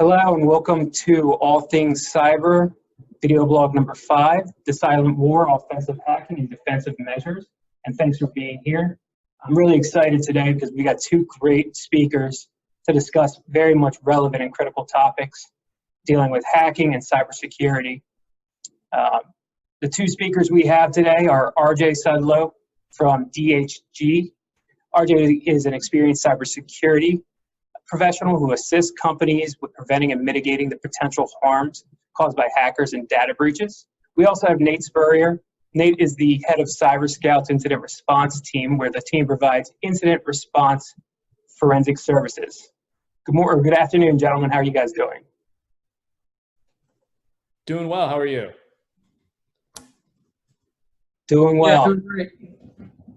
Hello and welcome to All Things Cyber, video blog number 5, The Silent War, Offensive Hacking and Defensive Measures. And thanks for being here. I'm really excited today because we got two great speakers to discuss very much relevant and critical topics dealing with hacking and cybersecurity. The two speakers we have today are RJ Sudlow from DHG. RJ is an experienced cybersecurity professional who assists companies with preventing and mitigating the potential harms caused by hackers and data breaches. We also have Nate Spurrier. Nate is the head of CyberScout's incident response team, where the team provides incident response forensic services. Good morning, or good afternoon, gentlemen. How are you guys doing? Doing well. How are you? Doing well. Yeah, doing great.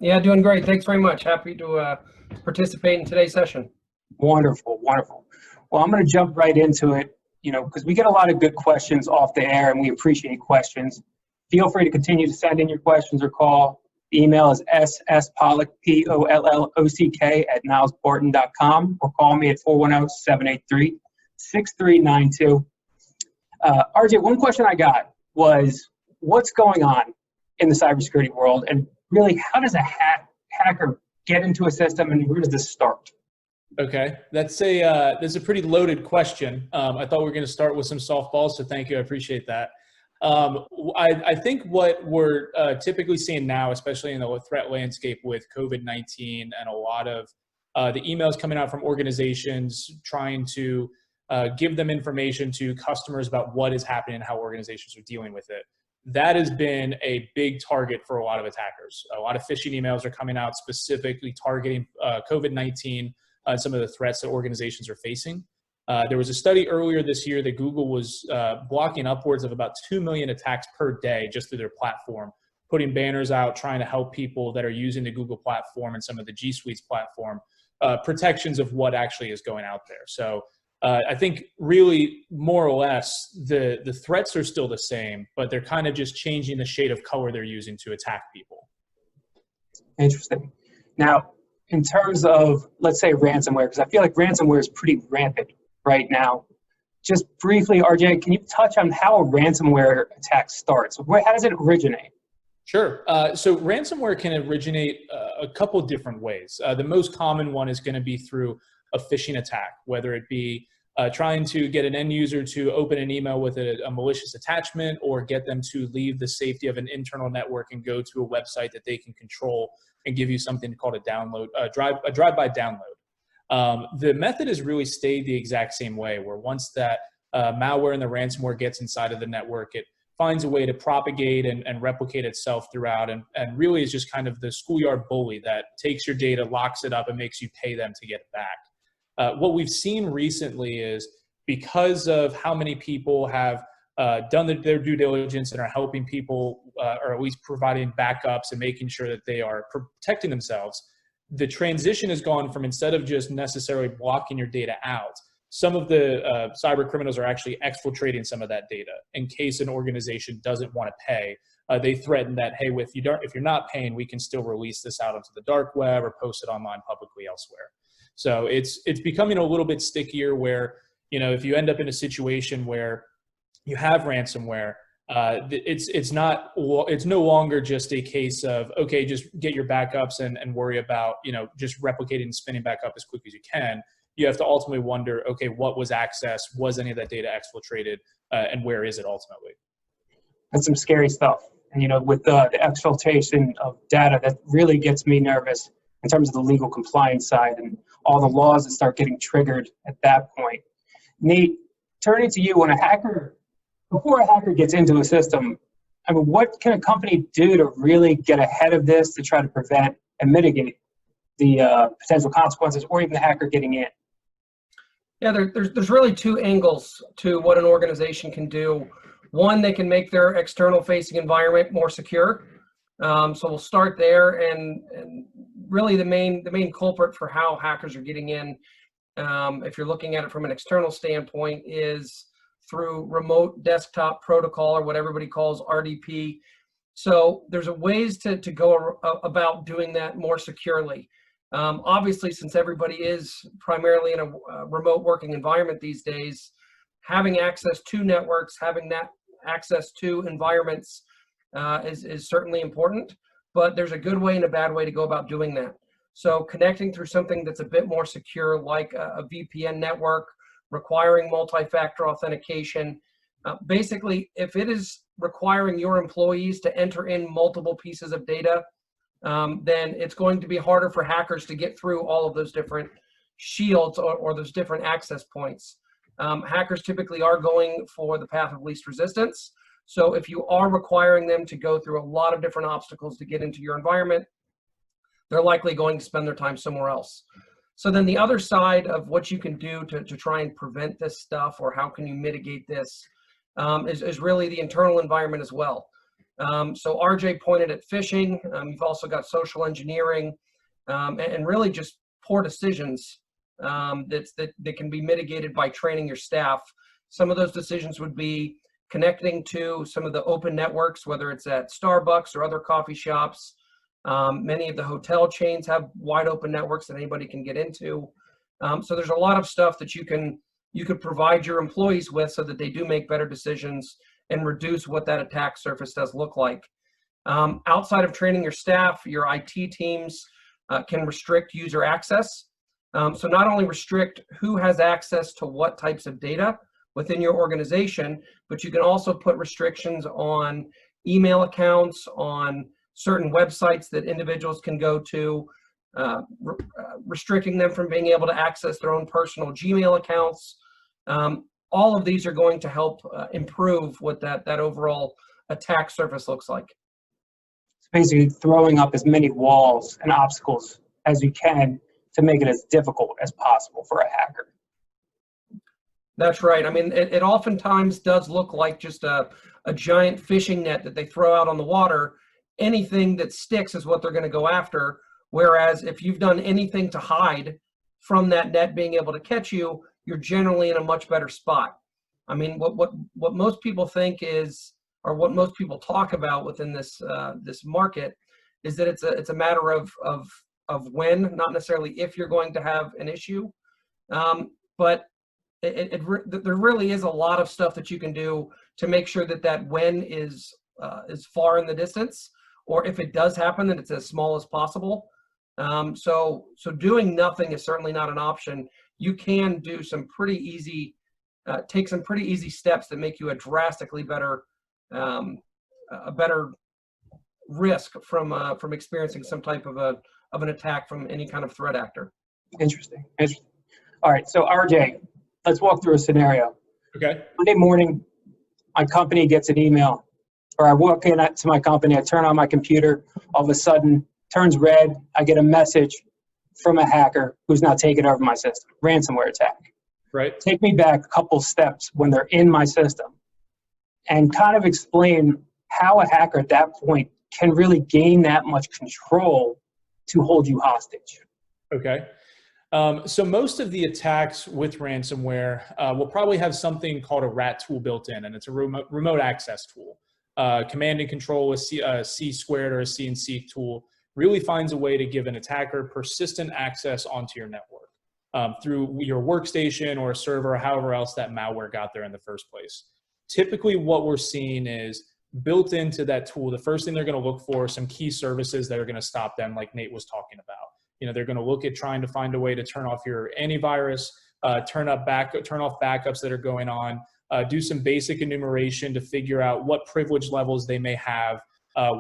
Yeah, doing great. Thanks very much. Happy to participate in today's session. Wonderful, wonderful. Well, I'm going to jump right into it, because we get a lot of good questions off the air, and we appreciate questions. Feel free to continue to send in your questions or call. The email is sspolick, P-O-L-L-O-C-K @nilesborton.com, or call me at 410-783-6392. RJ, one question I got was, what's going on in the cybersecurity world, and really, how does a hacker get into a system, and where does this start? Okay, that's a pretty loaded question. I thought we were going to start with some softballs, so thank you. I appreciate that. I think what we're typically seeing now, especially in the threat landscape with COVID-19 and a lot of the emails coming out from organizations trying to give them information to customers about what is happening and how organizations are dealing with it. That has been a big target for a lot of attackers. A lot of phishing emails are coming out specifically targeting COVID-19, some of the threats that organizations are facing. There was a study earlier this year that Google was blocking upwards of about 2 million attacks per day just through their platform, putting banners out, trying to help people that are using the Google platform and some of the G Suite's platform, protections of what actually is going out there. So I think really more or less the threats are still the same, but they're kind of just changing the shade of color they're using to attack people. Interesting. Now, in terms of, let's say, ransomware, because I feel like ransomware is pretty rampant right now. Just briefly, RJ, can you touch on how a ransomware attack starts? How does it originate? Sure. So ransomware can originate a couple different ways. The most common one is going to be through a phishing attack, whether it be trying to get an end user to open an email with a malicious attachment, or get them to leave the safety of an internal network and go to a website that they can control and give you something called a drive-by download. The method has really stayed the exact same way, where once that malware and the ransomware gets inside of the network, it finds a way to propagate and replicate itself throughout, and really is just kind of the schoolyard bully that takes your data, locks it up, and makes you pay them to get it back. What we've seen recently is, because of how many people have done their due diligence and are helping people, or at least providing backups and making sure that they are protecting themselves, the transition has gone from, instead of just necessarily blocking your data out, some of the cyber criminals are actually exfiltrating some of that data in case an organization doesn't want to pay. They threaten that, hey, if you're not paying, we can still release this out onto the dark web or post it online publicly elsewhere. So it's becoming a little bit stickier, where, if you end up in a situation where you have ransomware, it's no longer just a case of, okay, just get your backups and worry about, just replicating and spinning back up as quick as you can. You have to ultimately wonder, okay, what was accessed? Was any of that data exfiltrated? And where is it ultimately? That's some scary stuff. And, with the exfiltration of data, that really gets me nervous in terms of the legal compliance side and all the laws that start getting triggered at that point. Nate, turning to you, before a hacker gets into a system, what can a company do to really get ahead of this, to try to prevent and mitigate the potential consequences, or even the hacker getting in? Yeah, there's really two angles to what an organization can do. One, they can make their external facing environment more secure. So we'll start there, and really the main culprit for how hackers are getting in, if you're looking at it from an external standpoint, is through remote desktop protocol, or what everybody calls RDP. So there's ways to go about doing that more securely. Obviously, since everybody is primarily in a remote working environment these days, having access to networks, having that access to environments is certainly important, but there's a good way and a bad way to go about doing that. So connecting through something that's a bit more secure, like a VPN network, requiring multi-factor authentication. Basically, if it is requiring your employees to enter in multiple pieces of data, then it's going to be harder for hackers to get through all of those different shields or those different access points. Hackers typically are going for the path of least resistance. So if you are requiring them to go through a lot of different obstacles to get into your environment, they're likely going to spend their time somewhere else. So then the other side of what you can do to try and prevent this stuff, or how can you mitigate this, is really the internal environment as well. So RJ pointed at phishing. You've also got social engineering, and really just poor decisions that can be mitigated by training your staff. Some of those decisions would be connecting to some of the open networks, whether it's at Starbucks or other coffee shops. Many of the hotel chains have wide open networks that anybody can get into. So there's a lot of stuff that you could provide your employees with so that they do make better decisions and reduce what that attack surface does look like. Outside of training your staff, your IT teams can restrict user access. So not only restrict who has access to what types of data within your organization, but you can also put restrictions on email accounts, on certain websites that individuals can go to, restricting them from being able to access their own personal Gmail accounts. All of these are going to help improve what that overall attack surface looks like. It's basically throwing up as many walls and obstacles as you can to make it as difficult as possible for a hacker. That's right. I mean, it oftentimes does look like just a giant fishing net that they throw out on the water. Anything that sticks is what they're going to go after. Whereas if you've done anything to hide from that net being able to catch you, you're generally in a much better spot. I mean, what most people think is, or what most people talk about within this this market, is that it's a matter of when, not necessarily if you're going to have an issue. But there really is a lot of stuff that you can do to make sure that when is far in the distance, or if it does happen, that it's as small as possible. So doing nothing is certainly not an option. You can do some pretty easy, take some pretty easy steps that make you a drastically better, a better risk from experiencing some type of an attack from any kind of threat actor. Interesting. All right, so RJ, let's walk through a scenario. Okay. Monday morning, my company gets an email, or I walk in to my company, I turn on my computer, all of a sudden, turns red, I get a message from a hacker who's now taken over my system, ransomware attack. Right. Take me back a couple steps when they're in my system and kind of explain how a hacker at that point can really gain that much control to hold you hostage. Okay. So most of the attacks with ransomware will probably have something called a RAT tool built in, and it's a remote access tool. Command and control with C squared or a CNC tool really finds a way to give an attacker persistent access onto your network through your workstation or a server or however else that malware got there in the first place. Typically what we're seeing is built into that tool, the first thing they're going to look for are some key services that are going to stop them, like Nate was talking about. You know, they're going to look at trying to find a way to turn off your antivirus, turn off backups that are going on, do some basic enumeration to figure out what privilege levels they may have,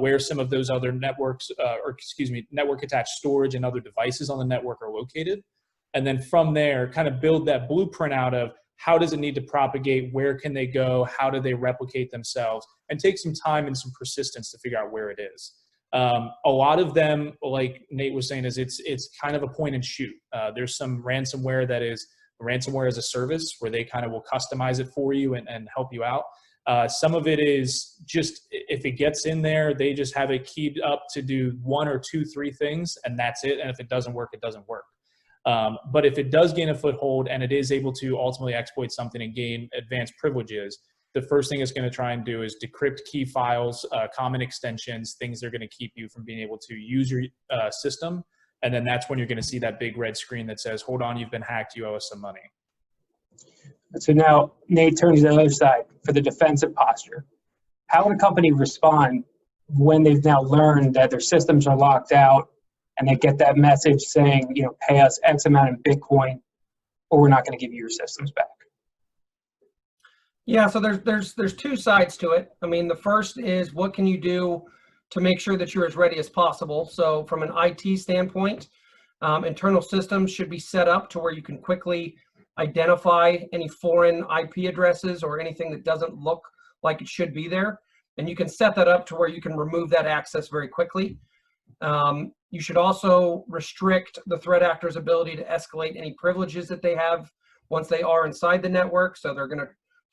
where some of those other networks, network attached storage and other devices on the network are located. And then from there, kind of build that blueprint out of how does it need to propagate, where can they go, how do they replicate themselves, and take some time and some persistence to figure out where it is. A lot of them, like Nate was saying, is it's kind of a point and shoot. There's some ransomware that is ransomware as a service where they kind of will customize it for you and help you out. Some of it is just, if it gets in there, they just have it keyed up to do 1 or 2, 3 things, and that's it. And if it doesn't work, it doesn't work. But if it does gain a foothold and it is able to ultimately exploit something and gain advanced privileges, the first thing it's going to try and do is decrypt key files, common extensions, things that are going to keep you from being able to use your system. And then that's when you're going to see that big red screen that says, hold on, you've been hacked, you owe us some money. So now Nate turns to the other side for the defensive posture. How would a company respond when they've now learned that their systems are locked out and they get that message saying, pay us X amount in Bitcoin or we're not going to give you your systems back? Yeah, so there's two sides to it. I mean, the first is what can you do to make sure that you're as ready as possible. So from an IT standpoint, internal systems should be set up to where you can quickly identify any foreign IP addresses or anything that doesn't look like it should be there. And you can set that up to where you can remove that access very quickly. You should also restrict the threat actor's ability to escalate any privileges that they have once they are inside the network. So they're going to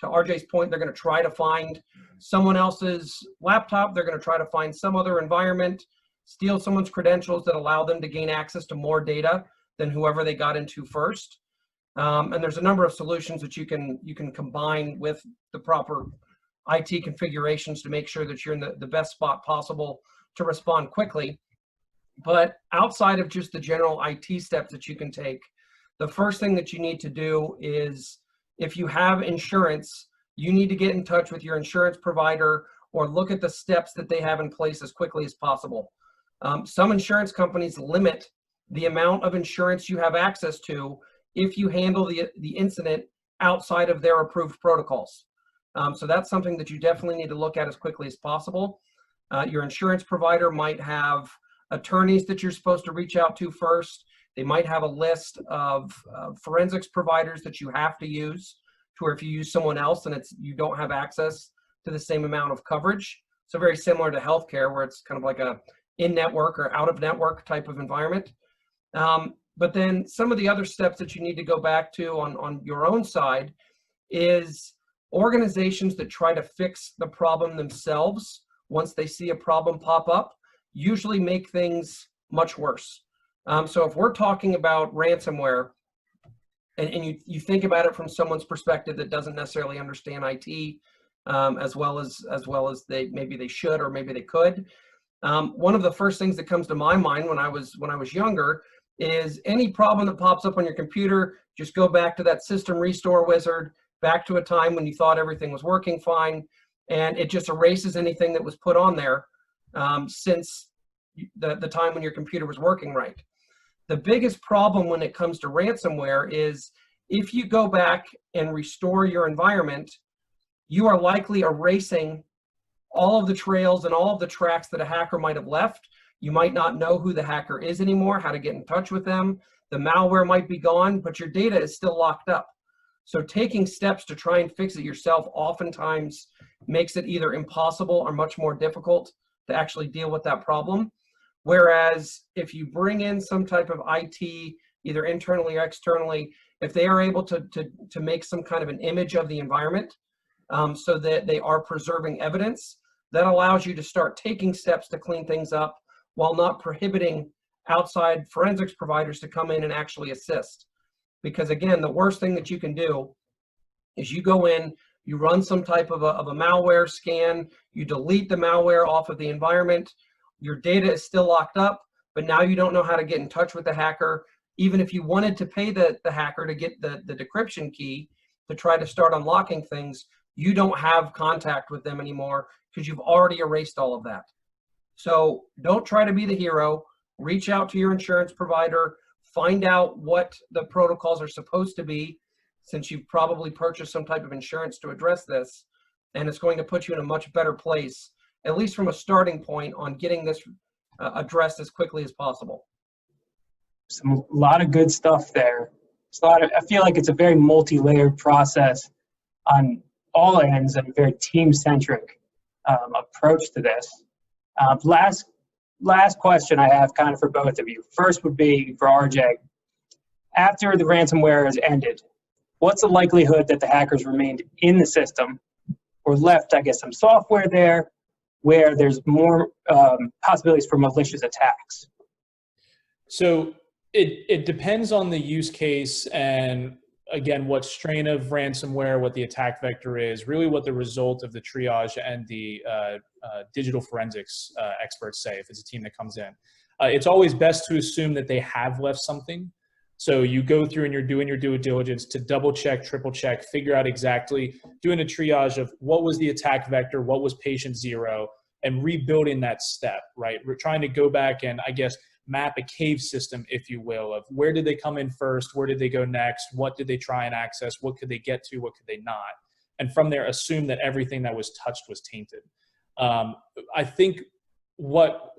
RJ's point, they're going to try to find someone else's laptop. They're going to try to find some other environment, steal someone's credentials that allow them to gain access to more data than whoever they got into first. And there's a number of solutions that you can combine with the proper IT configurations to make sure that you're in the best spot possible to respond quickly. But outside of just the general IT steps that you can take, the first thing that you need to do is, if you have insurance, you need to get in touch with your insurance provider or look at the steps that they have in place as quickly as possible. Some insurance companies limit the amount of insurance you have access to if you handle the incident outside of their approved protocols. So that's something that you definitely need to look at as quickly as possible. Your insurance provider might have attorneys that you're supposed to reach out to first. They might have a list of forensics providers that you have to use, to where if you use someone else and you don't have access to the same amount of coverage. So very similar to healthcare, where it's kind of like a in-network or out-of-network type of environment. But then some of the other steps that you need to go back to on your own side is organizations that try to fix the problem themselves once they see a problem pop up usually make things much worse. So if we're talking about ransomware, and you think about it from someone's perspective that doesn't necessarily understand IT as well as maybe they should or maybe they could. One of the first things that comes to my mind when I was younger is any problem that pops up on your computer, just go back to that system restore wizard, back to a time when you thought everything was working fine, and it just erases anything that was put on there since the time when your computer was working right. The biggest problem when it comes to ransomware is if you go back and restore your environment, you are likely erasing all of the trails and all of the tracks that a hacker might have left. You might not know who the hacker is anymore, how to get in touch with them. The malware might be gone, but your data is still locked up. So taking steps to try and fix it yourself oftentimes makes it either impossible or much more difficult to actually deal with that problem. Whereas if you bring in some type of IT, either internally or externally, if they are able to make some kind of an image of the environment so that they are preserving evidence, that allows you to start taking steps to clean things up while not prohibiting outside forensics providers to come in and actually assist. Because again, the worst thing that you can do is you go in, you run some type of a malware scan, you delete the malware off of the environment, your data is still locked up, but now you don't know how to get in touch with the hacker. Even if you wanted to pay the hacker to get the decryption key to try to start unlocking things, you don't have contact with them anymore because you've already erased all of that. So don't try to be the hero. Reach out to your insurance provider, find out what the protocols are supposed to be, since you've probably purchased some type of insurance to address this, and it's going to put you in a much better place, at least from a starting point, on getting this addressed as quickly as possible. A lot of good stuff there. I feel like it's a very multi-layered process on all ends and a very team-centric approach to this. Last question I have kind of for both of you. First would be for RJ. After the ransomware has ended, what's the likelihood that the hackers remained in the system or left, I guess, some software there where there's more possibilities for malicious attacks? So it depends on the use case and, again, what strain of ransomware, what the attack vector is, really what the result of the triage and the digital forensics experts say if it's a team that comes in. It's always best to assume that they have left something. So you go through and you're doing your due diligence to double check, triple check, figure out exactly, doing a triage of what was the attack vector, what was patient 0, and rebuilding that step, right? We're trying to go back and, I guess, map a cave system, if you will, of where did they come in first, where did they go next, what did they try and access, what could they get to, what could they not? And from there, assume that everything that was touched was tainted. I think what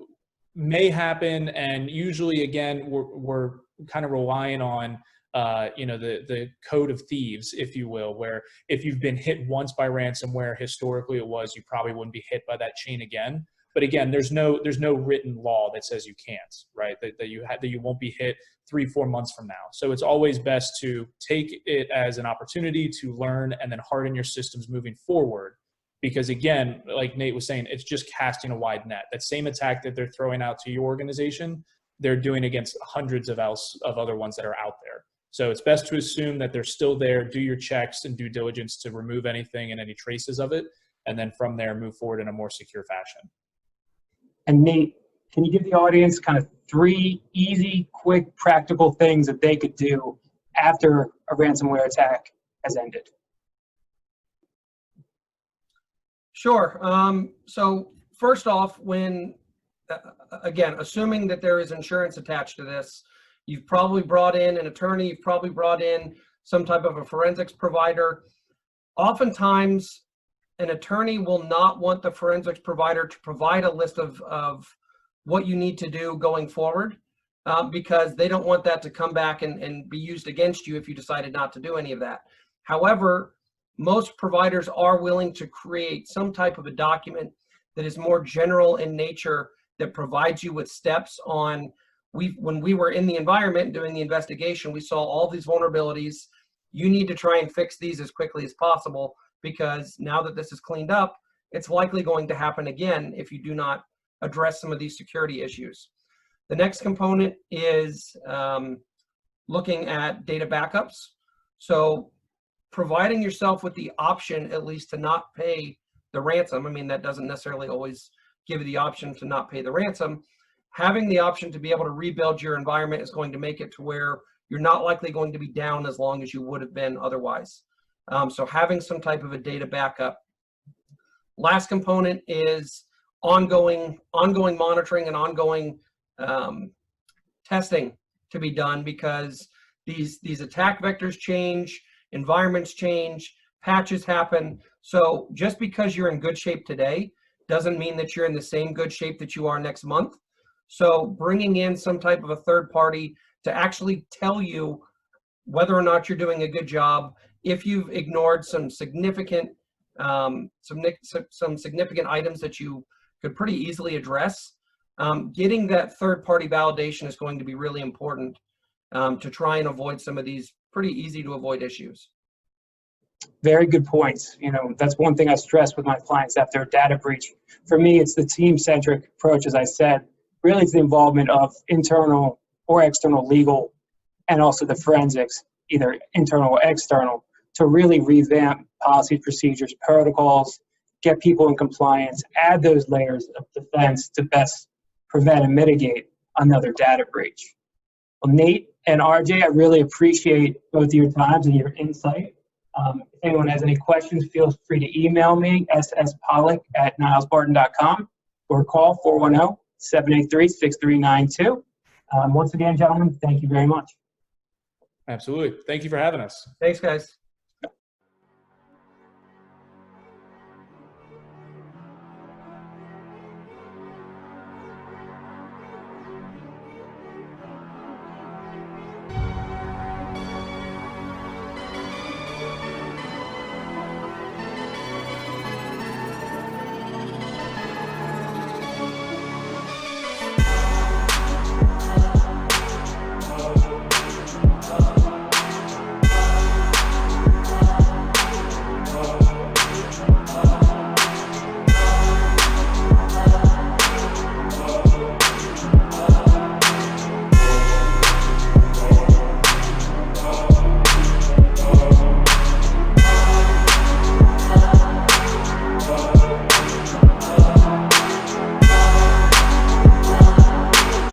may happen, and usually, again, we're kind of relying on the code of thieves, if you will, where if you've been hit once by ransomware, historically it was, you probably wouldn't be hit by that chain again. But again, there's no written law that says you can't, right? That you won't be hit 3-4 months from now. So it's always best to take it as an opportunity to learn and then harden your systems moving forward. Because again, like Nate was saying, it's just casting a wide net. That same attack that they're throwing out to your organization, they're doing against hundreds of other ones that are out there. So it's best to assume that they're still there, do your checks and due diligence to remove anything and any traces of it, and then from there move forward in a more secure fashion. And Nate, can you give the audience kind of 3 easy, quick, practical things that they could do after a ransomware attack has ended? Sure. So first off, when, again, assuming that there is insurance attached to this, you've probably brought in an attorney, you've probably brought in some type of a forensics provider. Oftentimes, an attorney will not want the forensics provider to provide a list of what you need to do going forward, because they don't want that to come back and be used against you if you decided not to do any of that. However, most providers are willing to create some type of a document that is more general in nature, that provides you with steps on, when we were in the environment doing the investigation, we saw all these vulnerabilities. You need to try and fix these as quickly as possible, because now that this is cleaned up, it's likely going to happen again if you do not address some of these security issues. The next component is looking at data backups. So providing yourself with the option, at least, to not pay the ransom. I mean, that doesn't necessarily always give you the option to not pay the ransom. Having the option to be able to rebuild your environment is going to make it to where you're not likely going to be down as long as you would have been otherwise. So having some type of a data backup. Last component is ongoing monitoring and ongoing testing to be done, because these attack vectors change, environments change, patches happen. So just because you're in good shape today doesn't mean that you're in the same good shape that you are next month. So bringing in some type of a third party to actually tell you whether or not you're doing a good job, if you've ignored some significant significant items that you could pretty easily address, getting that third party validation is going to be really important to try and avoid some of these pretty easy to avoid issues. Very good points. You know, that's one thing I stress with my clients after a data breach. For me, it's the team-centric approach, as I said. Really, it's the involvement of internal or external legal, and also the forensics, either internal or external, to really revamp policies, procedures, protocols, get people in compliance, add those layers of defense to best prevent and mitigate another data breach. Well, Nate and RJ, I really appreciate both of your times and your insight. If anyone has any questions, feel free to email me, sspolick@nilesbarton.com, or call 410-783-6392. Once again, gentlemen, thank you very much. Absolutely. Thank you for having us. Thanks, guys.